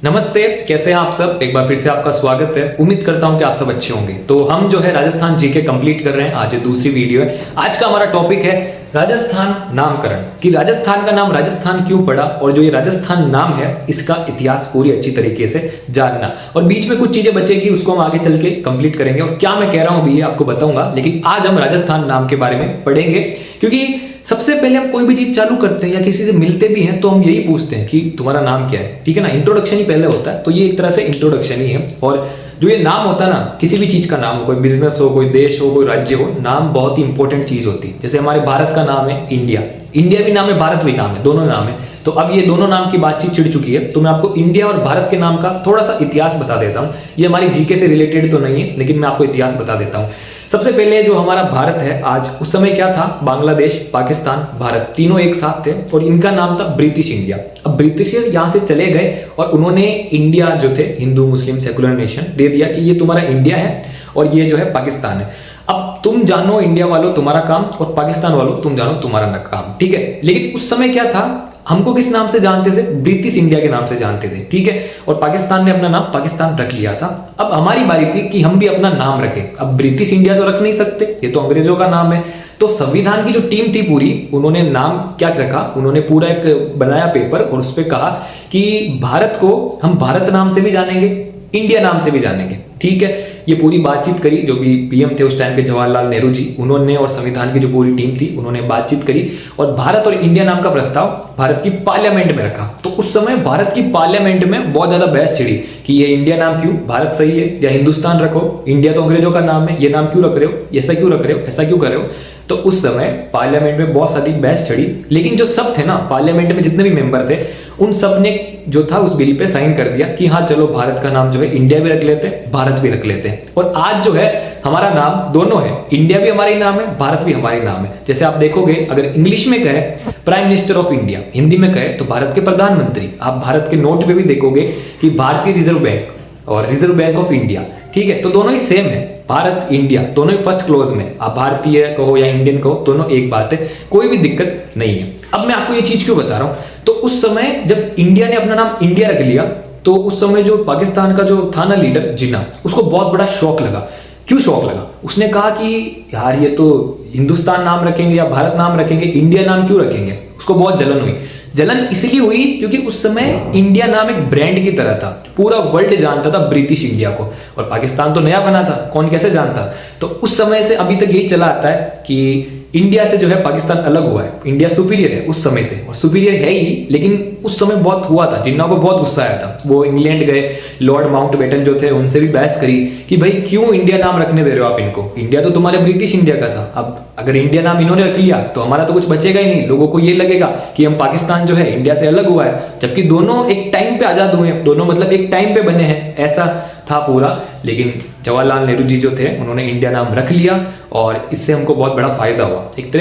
नमस्ते, कैसे हैं आप सब। एक बार फिर से आपका स्वागत है। उम्मीद करता हूं कि आप सब अच्छे होंगे। तो हम जो है राजस्थान जीके कंप्लीट कर रहे हैं। आज दूसरी वीडियो है। आज का हमारा टॉपिक है राजस्थान नामकरण, कि राजस्थान का नाम राजस्थान क्यों पड़ा और जो ये राजस्थान नाम है इसका इतिहास पूरी अच्छी तरीके से जानना। और बीच में कुछ चीजें बचेगी, उसको हम आगे चल के कंप्लीट करेंगे। और क्या मैं कह रहा हूं अभी ये आपको बताऊंगा, लेकिन आज हम राजस्थान नाम के बारे में पढ़ेंगे। क्योंकि सबसे पहले हम कोई भी चीज चालू करते हैं या किसी से मिलते भी हैं तो हम यही पूछते हैं कि तुम्हारा नाम क्या है, ठीक है ना। इंट्रोडक्शन ही पहले होता है, तो ये एक तरह से इंट्रोडक्शन ही है। और जो ये नाम होता है ना, किसी भी चीज का नाम हो, कोई बिजनेस हो, कोई देश हो, कोई राज्य हो, नाम बहुत ही इंपॉर्टेंट चीज होती है। जैसे हमारे भारत का नाम है इंडिया, इंडिया भी नाम है, भारत भी नाम है, दोनों नाम है। तो अब ये दोनों नाम की बातचीत छिड़ चुकी है, तो मैं आपको इंडिया और भारत के नाम का थोड़ा सा इतिहास बता देता हूँ। ये हमारी जीके से रिलेटेड तो नहीं है, लेकिन मैं आपको इतिहास बता देता हूँ। सबसे पहले जो हमारा भारत है आज, उस समय क्या था, बांग्लादेश, पाकिस्तान, भारत तीनों एक साथ थे और इनका नाम था ब्रिटिश इंडिया। अब ब्रिटिश यहाँ से चले गए और उन्होंने इंडिया जो थे, हिंदू मुस्लिम सेकुलर नेशन, दे दिया कि ये तुम्हारा इंडिया है और ये जो है पाकिस्तान है। अब तुम जानो इंडिया वालों तुम्हारा काम और पाकिस्तान वालों तुम जानो तुम्हारा न काम, ठीक है। लेकिन उस समय क्या था, हमको किस नाम से जानते थे, ब्रिटिश इंडिया के नाम से जानते थे, ठीक है। और पाकिस्तान ने अपना नाम पाकिस्तान रख लिया था। अब हमारी बारी थी कि हम भी अपना नाम रखें। अब ब्रिटिश इंडिया तो रख नहीं सकते, ये तो अंग्रेजों का नाम है। तो संविधान की जो टीम थी पूरी, उन्होंने नाम क्या रखा, उन्होंने पूरा एक बनाया पेपर और उस पर कहा कि भारत को हम भारत नाम से भी जानेंगे, इंडिया नाम से भी जानेंगे, ठीक है। ये पूरी बातचीत करी, जो भी पीएम थे उस टाइम के जवाहरलाल नेहरू जी, उन्होंने और संविधान की जो पूरी टीम थी उन्होंने बातचीत करी और भारत और इंडिया नाम का प्रस्ताव भारत की पार्लियामेंट में रखा। तो उस समय भारत की पार्लियामेंट में बहुत ज्यादा बहस छिड़ी कि ये इंडिया नाम क्यों, भारत सही है या हिंदुस्तान रखो, इंडिया तो अंग्रेजों का नाम है, ये नाम क्यों रख रहे हो, ऐसा क्यों रख रहे हो, ऐसा क्यों कर रहे हो। तो उस समय पार्लियामेंट में बहुत सारी बहस छिड़ी, लेकिन जो सब थे ना पार्लियामेंट में, जितने भी मेंबर थे, उन सब ने जो था उस बिल पे साइन कर दिया कि हाँ चलो भारत का नाम जो है इंडिया भी रख लेते हैं, भारत भी रख लेते हैं। और आज जो है हमारा नाम दोनों है, इंडिया भी हमारी नाम है, भारत भी हमारी नाम है। जैसे आप देखोगे, अगर इंग्लिश में कहे prime minister of India, Hindi में कहे तो भारत के प्रधानमंत्री। आप भारत के नोट पे भी देखोगे कि भारतीय रिजर्व बैंक और रिजर्व बैंक ऑफ इंडिया, ठीक है। तो दोनों ही सेम है, भारत इंडिया दोनों ही फर्स्ट क्लोज में। आप भारतीय कहो या इंडियन कहो, दोनों एक बात है, कोई भी दिक्कत नहीं है। अब मैं आपको ये चीज क्यों बता रहा हूं, तो उस समय जब इंडिया ने अपना नाम इंडिया रख लिया, तो उस समय जो पाकिस्तान का जो था ना लीडर जिन्ना, उसको बहुत बड़ा शौक लगा। क्यों शौक लगा, उसने कहा कि यार ये तो हिंदुस्तान नाम रखेंगे या भारत नाम रखेंगे, इंडिया नाम क्यों रखेंगे। उसको बहुत जलन हुई। जलन इसलिए हुई क्योंकि उस समय इंडिया नाम एक ब्रांड की तरह था, पूरा वर्ल्ड जानता था ब्रिटिश इंडिया को, और पाकिस्तान तो नया बना था, कौन कैसे जानता। तो उस समय से अभी तक यही चला आता है कि इंडिया से जो है पाकिस्तान अलग हुआ है, इंडिया सुपीरियर है उस समय से, और सुपीरियर है ही। लेकिन उस समय बहुत हुआ था, जिन्ना को बहुत गुस्सा आया था। वो इंग्लैंड गए, लॉर्ड माउंटबेटन जो थे उनसे भी बहस करी कि भाई क्यों इंडिया नाम रखने दे रहे हो आप इनको, इंडिया तो तुम्हारे ब्रिटिश इंडिया का था। अब अगर इंडिया नाम इन्होंने रख लिया तो हमारा तो कुछ बचेगा ही नहीं, लोगों को ये लगेगा कि हम पाकिस्तान जो है इंडिया से अलग हुआ है, जबकि दोनों एक टाइम पे आजाद हुए हैं, दोनों मतलब एक टाइम पे बने हैं, ऐसा था पूरा। लेकिन जवाहरलाल नेहरू जी जो थे उन्होंने इंडिया नाम रख लिया और इससे हमको बहुत बड़ा फायदा हुआ। एक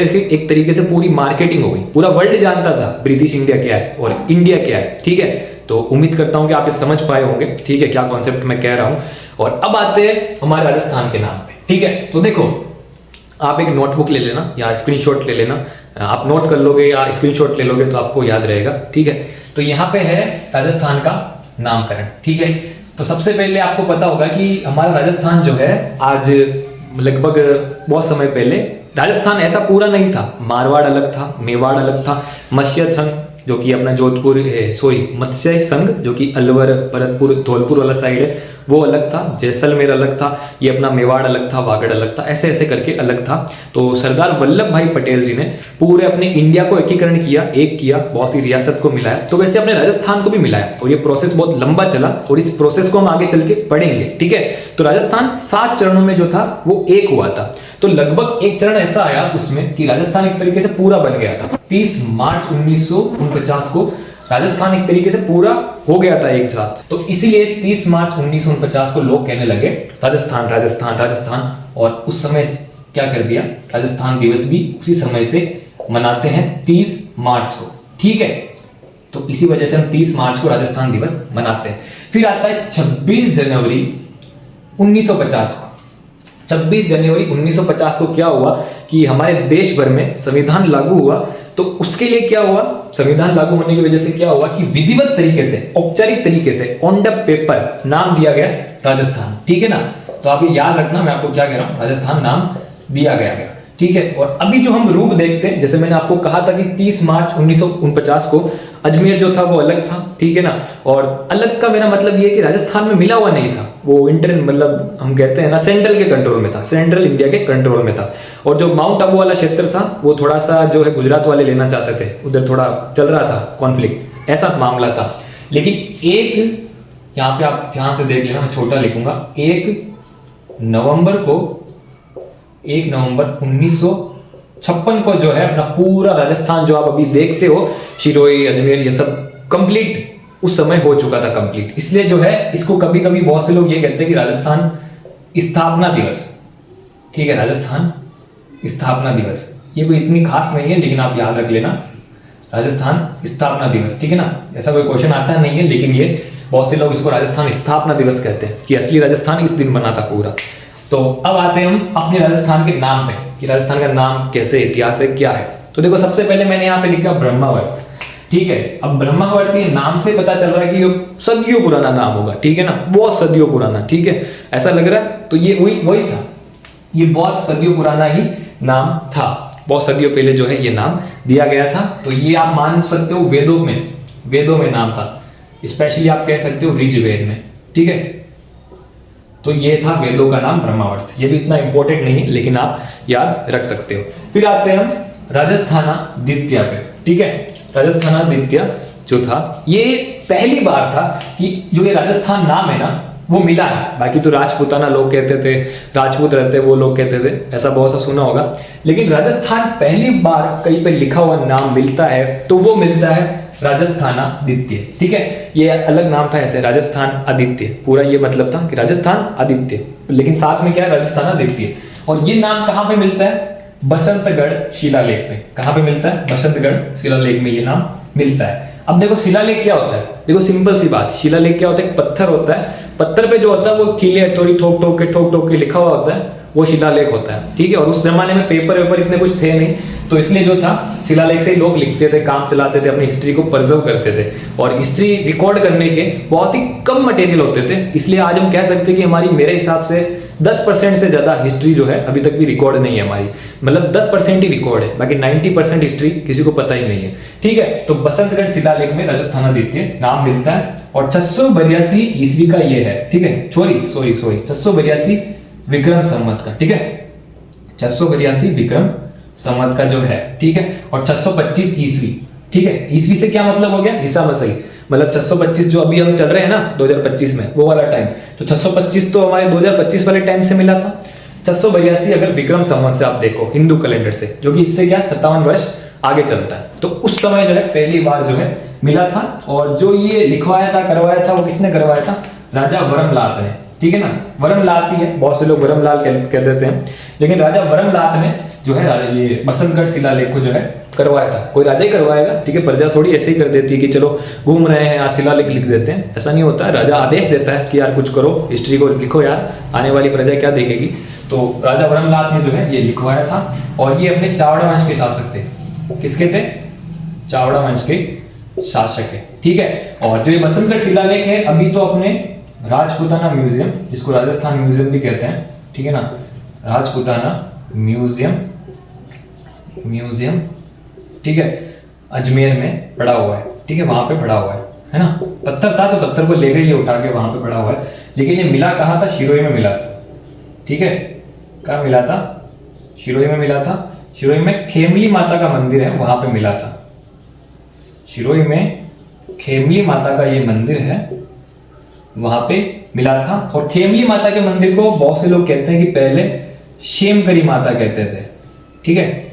तरीके से पूरी मार्केटिंग हो गई, पूरा वर्ल्ड जानता था ब्रिटिश इंडिया क्या है और इंडिया क्या है, ठीक है। तो उम्मीद करता हूं कि आप ये समझ पाए होंगे, ठीक है, क्या कॉन्सेप्ट मैं कह रहा हूं। और अब आते हैं हमारे राजस्थान के नाम पे, ठीक है। तो देखो, आप एक नोटबुक ले लेना या स्क्रीनशॉट ले लेना, आप नोट कर लोगे या स्क्रीनशॉट ले लोगे तो आपको याद रहेगा, ठीक है। तो यहाँ पे है राजस्थान का नामकरण, ठीक है। तो सबसे पहले आपको पता होगा कि हमारा राजस्थान जो है आज लगभग बहुत समय पहले राजस्थान ऐसा पूरा नहीं था। मारवाड़ अलग था, मेवाड़ अलग था, मत्स्य संघ जो कि अपना जोधपुर मत्स्य संघ जो कि अलवर, भरतपुर, धौलपुर वाला साइड है, वो अलग था। जैसलमेर अलग था, ये अपना मेवाड़ अलग था, वागड़ अलग था, ऐसे ऐसे करके अलग था। तो सरदार वल्लभ भाई पटेल जी ने पूरे अपने इंडिया को एकीकरण किया, एक किया, बहुत सी रियासत को मिलाया। तो वैसे अपने राजस्थान को भी मिलाया और ये प्रोसेस बहुत लंबा चला और इस प्रोसेस को हम आगे चल के पढ़ेंगे, ठीक है। तो राजस्थान 7 चरणों में जो था वो एक हुआ था। तो लगभग एक चरण ऐसा आया उसमें कि राजस्थान एक तरीके से पूरा बन गया था। 30 मार्च 1949 को राजस्थान एक तरीके से पूरा हो गया था एक साथ। तो इसीलिए 30 मार्च 1949 को लोग कहने लगे राजस्थान राजस्थान राजस्थान। और उस समय क्या कर दिया, राजस्थान दिवस भी उसी समय से मनाते हैं 30 मार्च को, ठीक है। तो इसी वजह से हम 30 मार्च को राजस्थान दिवस मनाते हैं। फिर आता है 26 जनवरी 1950 को। 26 जनवरी 1950 को क्या हुआ कि हमारे देश भर में संविधान लागू हुआ, तो उसके लिए क्या हुआ, संविधान लागू होने की वजह से क्या हुआ कि विधिवत तरीके से, औपचारिक तरीके से, ऑन द पेपर नाम दिया गया राजस्थान। ठीक है ना, तो आप ये याद रखना, मैं आपको क्या कह रहा हूं, राजस्थान नाम दिया गया। ठीक है, और अभी जो हम रूप देखते हैं, जैसे मैंने आपको कहा था कि 30 मार्च 1949 को अजमेर जो था वो अलग था। ठीक है ना, और अलग का मेरा मतलब ये कि राजस्थान में मिला हुआ नहीं था, वो इंटर मतलब हम कहते हैं ना सेंट्रल के कंट्रोल में था, सेंट्रल इंडिया के कंट्रोल में था। और जो माउंट आबू वाला क्षेत्र था वो थोड़ा सा जो है गुजरात वाले लेना चाहते थे, उधर थोड़ा चल रहा था कॉन्फ्लिक्ट, ऐसा मामला था। लेकिन एक यहाँ पे आप ध्यान से देख लेना, मैं छोटा लिखूंगा, 1 नवंबर 1956 को जो है अपना पूरा राजस्थान जो आप अभी देखते हो, शिरोई, अजमेर, ये सब कंप्लीट उस समय हो चुका था कंप्लीट। इसलिए जो है इसको कभी कभी बहुत से लोग ये कहते हैं कि राजस्थान स्थापना दिवस। ठीक है, राजस्थान स्थापना दिवस, ये कोई इतनी खास नहीं है, लेकिन आप याद रख लेना, राजस्थान स्थापना दिवस। ठीक है ना, ऐसा कोई क्वेश्चन आता नहीं है, लेकिन ये बहुत से लोग इसको राजस्थान स्थापना दिवस कहते हैं कि असली राजस्थान इस दिन बना था पूरा। तो अब आते हैं हम अपने राजस्थान के नाम पे कि राजस्थान का नाम कैसे, इतिहास है, क्या है। तो देखो, सबसे पहले मैंने यहाँ पे लिखा ब्रह्मावर्त। ठीक है, अब ब्रह्मावर्त ये नाम से पता चल रहा है कि ये सदियों पुराना नाम होगा। ठीक है ना, बहुत सदियों पुराना। ठीक है, ऐसा लग रहा है, तो ये वही था, ये बहुत सदियों पुराना ही नाम था, बहुत सदियों पहले जो है ये नाम दिया गया था। तो ये आप मान सकते हो वेदों में नाम था, स्पेशली आप कह सकते हो ऋग्वेद में। ठीक है, तो ये था वेदों का नाम ब्रह्मावर्त। ये भी इतना इंपॉर्टेंट नहीं है, लेकिन आप याद रख सकते हो। फिर आते हैं हम राजस्थानादित्य पे। ठीक है, राजस्थानादित्य जो था ये पहली बार था कि जो ये राजस्थान नाम है ना वो मिला है। बाकी तो राजपूताना लोग कहते थे, राजपूत रहते वो लोग कहते थे, ऐसा बहुत सा सुना होगा, लेकिन राजस्थान पहली बार कहीं पे लिखा हुआ नाम मिलता है तो वो मिलता है राजस्थानादित्य। ठीक है, ये अलग नाम था ऐसे, राजस्थान आदित्य, पूरा ये मतलब था कि राजस्थान आदित्य, लेकिन साथ में क्या है, राजस्थानादित्य। और ये नाम कहाँ पे मिलता है, बसंतगढ़ शिलालेख पे। कहाँ पे मिलता है, बसंतगढ़ शिलालेख में ये नाम मिलता है। अब देखो शिलालेख क्या होता है, देखो सिंपल सी बात, शिलालेख क्या होता है, एक पत्थर होता है, पत्थर पे जो होता है वो कीले थोड़ी ठोक ठोक के लिखा हुआ होता है, वो शिलालेख होता है। ठीक है, और उस जमाने में पेपर वेपर इतने कुछ थे नहीं, तो इसलिए जो था शिलालेख से ही लोग लिखते थे, काम चलाते थे, अपनी हिस्ट्री को प्रिजर्व करते थे। और हिस्ट्री रिकॉर्ड करने के बहुत ही कम मटेरियल होते थे, इसलिए आज हम कह सकते हैं कि हमारी, मेरे हिसाब से 10% से ज्यादा हिस्ट्री जो है अभी तक भी रिकॉर्ड नहीं है हमारी, मतलब 10% ही रिकॉर्ड है, बाकी 90% हिस्ट्री किसी को पता ही नहीं है। ठीक है, तो बसंतगढ़ शिलालेख में राजस्थानादित्य नाम मिलता है और 682 ईस्वी का ये है। ठीक है, सॉरी 682 विक्रम संवत का। ठीक है, 682 विक्रम संवत का जो है। ठीक है, और 625 ईस्वी। ठीक है, ईस्वी से क्या मतलब हो गया, ईसा मसीह, मतलब 625 जो अभी हम चल रहे हैं ना 2025 में, वो वाला टाइम, तो 625 तो हमारे 2025 वाले टाइम से मिला था। 682 अगर विक्रम संवत से आप देखो हिंदू कैलेंडर से, जो कि इससे क्या 57 वर्ष आगे चलता है, तो उस समय जो है पहली बार जो है मिला था। और जो ये लिखवाया था, करवाया था, वो किसने करवाया था, राजा वरमलात ने। ठीक है ना, वरमलात ही है, बहुत से लोग वरमलाल कह देते हैं, लेकिन राजा वरमलात ने जो है ये बसंतगढ़ शिलालेख को जो है करवाया था। कोई राजा ही करवाएगा, ठीक है, प्रजा थोड़ी ऐसे ही कर देती है कि चलो घूम रहे हैं यहाँ शिलालेख लिख देते हैं, ऐसा नहीं होता है। राजा आदेश देता है कि यार कुछ करो, हिस्ट्री को लिखो यार, आने वाली प्रजा क्या देखेगी। तो राजा वरमलात ने जो है ये लिखवाया था, और ये अपने चावड़ा वंश के शासक थे। किसके थे, चावड़ा वंश के शासक है। ठीक है, और जो ये बसंतगढ़ शिलालेख है अभी तो अपने राजपूताना म्यूजियम, जिसको राजस्थान म्यूजियम भी कहते हैं, ठीक है ना, राजपूताना म्यूजियम, ठीक है, अजमेर में पड़ा हुआ है। ठीक है, वहां पे पड़ा हुआ है ना, पत्थर था तो पत्थर को ले गए ये उठा के, वहां पे पड़ा हुआ है। लेकिन ये मिला कहाँ था, शिरोई में मिला था। ठीक है, कहाँ मिला था, शिरोई में मिला था। शिरोई में खेमली माता का मंदिर है, वहां पे मिला था। शिरोई में खेमली माता का ये मंदिर है, वहां पे मिला था। और खेमली माता के मंदिर को बहुत से लोग कहते हैं कि पहले शेमकरी माता कहते थे। ठीक है,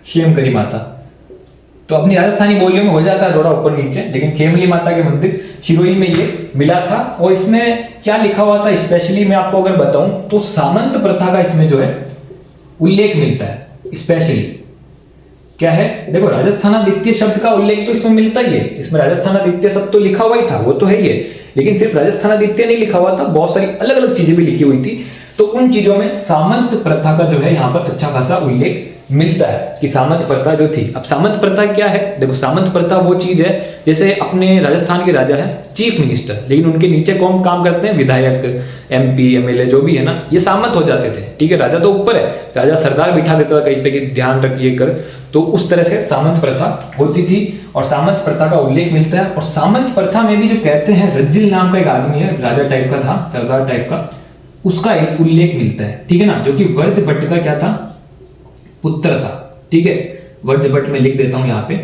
शेमकरी माता तो अपनी राजस्थानी बोलियों में हो जाता है थोड़ा ऊपर नीचे, लेकिन खेमली माता के मंदिर शिरोई में ये मिला था। और इसमें क्या लिखा हुआ था, स्पेशली मैं आपको अगर बताऊं तो सामंत प्रथा का इसमें जो है उल्लेख मिलता है। स्पेशली क्या है, देखो राजस्थानादित्य शब्द का उल्लेख तो इसमें मिलता ही है, इसमें राजस्थानादित्य शब्द तो लिखा हुआ ही था, वो तो है ही है, लेकिन सिर्फ राजस्थानादित्य नहीं लिखा हुआ था, बहुत सारी अलग अलग चीजें भी लिखी हुई थी। तो उन चीजों में सामंत प्रथा का जो है यहाँ पर अच्छा खासा उल्लेख मिलता है कि सामंत प्रथा जो थी। अब सामंत प्रथा क्या है? देखो, सामंत प्रथा वो चीज है जैसे अपने राजस्थान के राजा है चीफ मिनिस्टर, लेकिन उनके नीचे कौन काम करते हैं? विधायक, MP, MLA जो भी है ना, ये सामंत हो जाते थे। ठीक है, राजा तो ऊपर है, राजा सरदार बिठा देता था कहीं पे कि ध्यान रखिए कर, तो उस तरह से सामंत प्रथा होती थी और सामंत प्रथा का उल्लेख मिलता है। और सामंत प्रथा में भी जो कहते हैं रज्जिल नाम का एक आदमी है, राजा टाइप का था, सरदार टाइप का, उसका एक उल्लेख मिलता है। ठीक है ना, जो कि वर्ज भट्ट का क्या था? पुत्र था। ठीक है, वर्ज भट्ट में लिख देता हूं यहाँ पे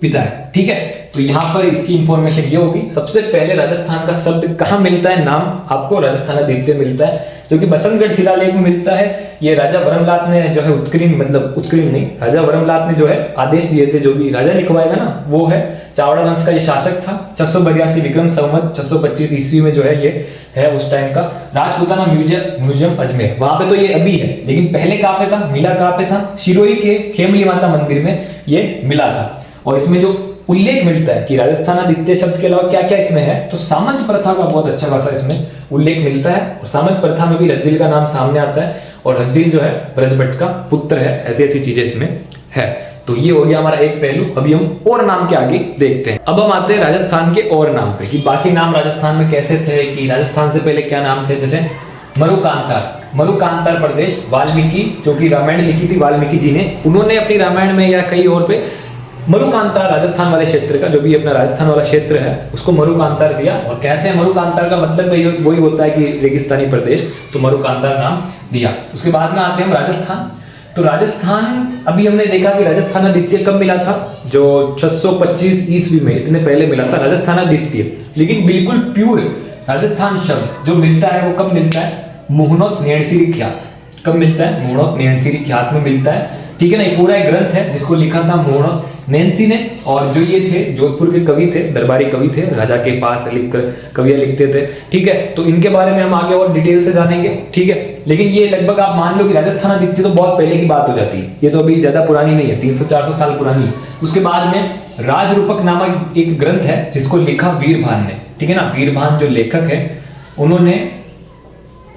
पिता है। ठीक है, तो यहाँ पर इसकी इंफॉर्मेशन ये होगी। सबसे पहले राजस्थान का शब्द कहाँ मिलता है? नाम आपको राजस्थानादित्य मिलता है, जो कि बसंतगढ़ शिलालेख में मिलता है। ये राजा वरमलात ने जो है उत्कीर्ण, मतलब उत्कीर्ण नहीं, राजा वरमलात ने जो है आदेश दिए थे, जो भी राजा लिखवाएगा ना वो है। चावड़ा वंश का ये शासक था। 682 विक्रम संवत 625 ईस्वी में जो है ये है उस टाइम का। राजपूताना म्यूजियम अजमेर, वहां पे तो ये अभी है, लेकिन पहले कहाँ पे था? मिला कहाँ पे था? शिरोई के खेमली माता मंदिर में ये मिला था। और इसमें जो उल्लेख मिलता है कि राजस्थानादित्य शब्द के अलावा क्या क्या इसमें है, तो सामंत प्रथा का बहुत अच्छा खासा इसमें उल्लेख मिलता है। और सामंत प्रथा में भी रज्जिल का नाम सामने आता है और रज्जिल जो है ब्रजभट्ट का पुत्र है। ऐसी ऐसी चीजें इसमें है। तो ये हो गया हमारा एक पहलू। अभी हम और नाम के आगे देखते हैं। अब हम आते हैं राजस्थान के और नाम पे कि बाकी नाम राजस्थान में कैसे थे, कि राजस्थान से पहले क्या नाम थे। जैसे मरुकांतार प्रदेश, वाल्मीकि जो कि रामायण लिखी थी वाल्मीकि जी ने, उन्होंने अपनी रामायण में या कहीं और पे मरुकांतार, राजस्थान वाले क्षेत्र का जो भी अपना राजस्थान वाला क्षेत्र है उसको मरुकांतार दिया। और कहते हैं मरुकांतार का मतलब वही होता है कि रेगिस्तानी प्रदेश, तो मरुकांतार नाम दिया। उसके बाद में आते हैं हम राजस्थान। तो राजस्थान अभी हमने देखा कि राजस्थानादित्य कब मिला था? जो 625 ईस्वी में, इतने पहले मिला था राजस्थानादित्य। लेकिन बिल्कुल प्योर राजस्थान शब्द जो मिलता है वो कब मिलता है? मुहनोत नेणसीरी ख्यात। कब मिलता है? मुहनोत नेणसीरी ख्यात में मिलता है। ठीक है ना, ये पूरा एक ग्रंथ है जिसको लिखा था मुहनोत नैंसी ने। और जो ये थे जोधपुर के कवि थे, दरबारी कवि थे, राजा के पास लिखकर कवियां लिखते थे। ठीक है, तो इनके बारे में हम आगे और डिटेल से जानेंगे। ठीक है, लेकिन ये लगभग आप मान लो कि राजस्थानादित्य तो बहुत पहले की बात हो जाती है, ये तो अभी ज्यादा पुरानी नहीं है, 300-400 साल पुरानी है। उसके बाद में राजरूपक नामक एक ग्रंथ है जिसको लिखा वीरभान ने। ठीक है ना, वीरभान जो लेखक है उन्होंने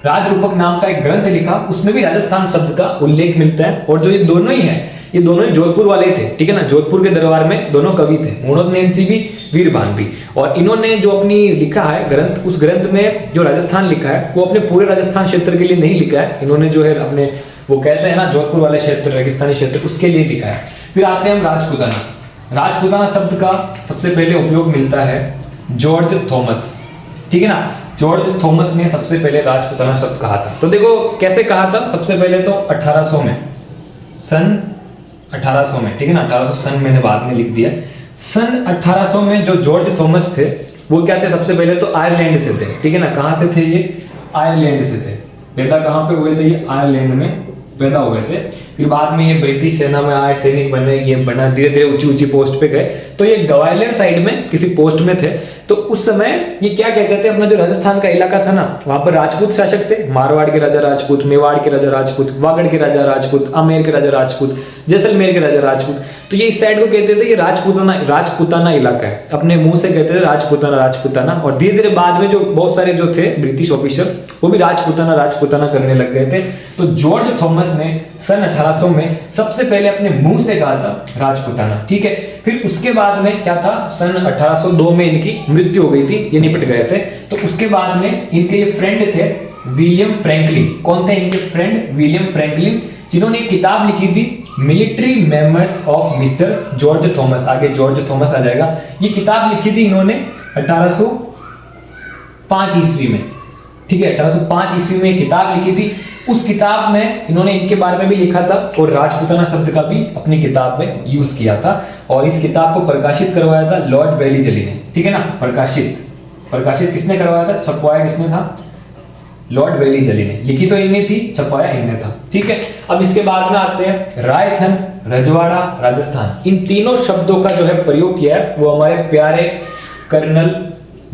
राजरूपक नाम का एक ग्रंथ लिखा, उसमें भी राजस्थान शब्द का उल्लेख मिलता है। और जो ये दोनों ही हैं, ये दोनों ही जोधपुर वाले थे। ठीक है ना, जोधपुर के दरबार में दोनों कवि थे, मुहनोत नैंसी भी, वीरभान भी। और इन्होंने जो अपनी लिखा है ग्रंथ, उस ग्रंथ में जो राजस्थान लिखा है वो अपने पूरे राजस्थान क्षेत्र के लिए नहीं लिखा है। इन्होंने जो है अपने, वो कहते हैं ना जोधपुर वाले क्षेत्र, रेगिस्तानी क्षेत्र, उसके लिए लिखा है। फिर आते हैं हम राजपूताना। राजपूताना शब्द का सबसे पहले उपयोग मिलता है जॉर्ज थॉमस। ठीक है ना, जॉर्ज थॉमस ने सबसे पहले राजपूताना शब्द कहा था। तो देखो कैसे कहा था, सबसे पहले तो 1800 में, सन 1800 में। ठीक है ना, 1800 सन मैंने बाद में लिख दिया। सन 1800 में जो जॉर्ज थॉमस थे वो क्या थे? सबसे पहले तो आयरलैंड से थे। ठीक है ना, कहाँ से थे ये? आयरलैंड से थे। पैदा कहाँ पे हुए थे? ये आयरलैंड में पैदा हुए थे। फिर बाद में ये ब्रिटिश सेना में आए, सैनिक बने, ये बना, धीरे धीरे ऊंची ऊंची पोस्ट पे गए। तो ये ग्वालियर साइड में किसी पोस्ट में थे। तो उस समय ये क्या कहते थे, अपना जो राजस्थान का इलाका था ना, वहां पर राजपूत शासक थे। मारवाड़ के राजा राजपूत, मेवाड़ के राजा राजपूत, वागड़ के राजा राजपूत, आमेर के राजा राजपूत, जैसलमेर के राजा राजपूत। तो ये इस साइड को कहते थे ये राजपूताना इलाका है। अपने मुंह से कहते थे राजपूताना। और धीरे धीरे बाद में जो बहुत सारे जो थे ब्रिटिश ऑफिसर वो भी राजपूताना करने लग गए थे। तो जॉर्ज थॉमस ने सन 1800 में सबसे पहले अपने मुंह से कहा था राजपूताना। ठीक है, फिर उसके बाद में क्या था, सन 1802 में इनकी मृत्यु हो गई थी, ये निपट गए थे। तो उसके बाद में इनके ये फ्रेंड थे विलियम फ्रैंकलिन। कौन थे इनके फ्रेंड? विलियम फ्रैंकलिन, जिन्होंने एक किताब लिखी थी military memoirs of mister George Thomas. आगे जॉर्ज थॉमस आ जाएगा। ये किताब लिखी थी इन्होंने 1805 ईस्वी में। ठीक है, 1805 ईस्वी में किताब लिखी थी। उस किताब में इन्होंने इनके बारे में भी लिखा था और राजपूताना शब्द का भी अपनी किताब में यूज किया था। और इस किताब को प्रकाशित करवाया था लॉर्ड वेलीजली ने। ठीक है ना, प्रकाशित किसने करवाया था? छपवाया किसने था? लॉर्ड वेलीजली ने। लिखी तो इनने थी, छपवाया इनने था। ठीक है, अब इसके बाद में आते हैं रायथन, रजवाड़ा, राजस्थान। इन तीनों शब्दों का जो है प्रयोग किया है वो हमारे प्यारे कर्नल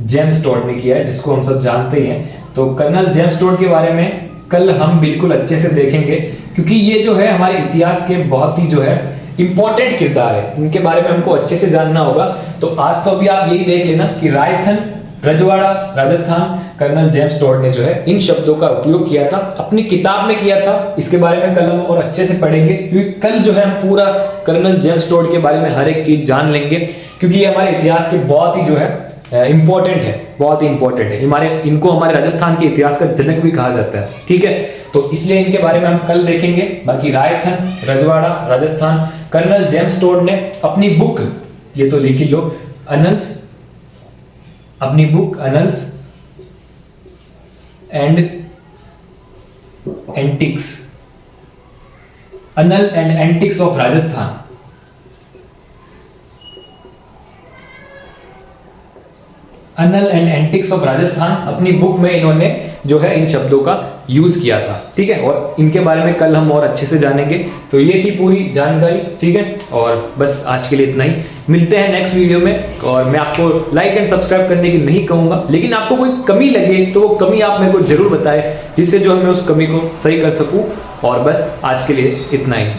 जेम्स टॉड ने किया है, जिसको हम सब जानते ही हैं। तो कर्नल जेम्स टॉड के बारे में कल हम बिल्कुल अच्छे से देखेंगे, क्योंकि ये जो है हमारे इतिहास के बहुत ही जो है इंपॉर्टेंट किरदार है। इनके बारे में हमको अच्छे से जानना होगा। तो आज तो अभी आप यही देख लेना कि रायथन, रजवाड़ा राजस्थान कर्नल जेम्स टोड ने जो है इन शब्दों का उपयोग किया था, अपनी किताब में किया था। इसके बारे में कल हम और अच्छे से पढ़ेंगे, क्योंकि कल जो है हम पूरा कर्नल जेम्स टोड के बारे में हर एक चीज जान लेंगे, क्योंकि ये हमारे इतिहास के बहुत ही जो है इंपॉर्टेंट है, बहुत ही इंपॉर्टेंट है। इनको हमारे राजस्थान के इतिहास का जनक भी कहा जाता है, ठीक है। तो इसलिए इनके बारे में हम कल देखेंगे। बाकी रायथन, रजवाड़ा राजस्थान, कर्नल जेम्स टोड ने अपनी बुक, ये तो लिख ही लो, अनल्स, अपनी book Annals and antics, Anal and antics of Rajasthan, Anal and antics of Rajasthan, अपनी बुक में इन्होंने जो है इन शब्दों का यूज किया था, ठीक है। और इनके बारे में कल हम और अच्छे से जानेंगे। तो ये थी पूरी जानकारी, ठीक है। और बस आज के लिए इतना ही, मिलते हैं नेक्स्ट वीडियो में। और मैं आपको लाइक एंड सब्सक्राइब करने की नहीं कहूंगा, लेकिन आपको कोई कमी लगे तो वो कमी आप मेरे को जरूर बताएं, जिससे जो मैं उस कमी को सही कर सकूं। और बस आज के लिए इतना ही।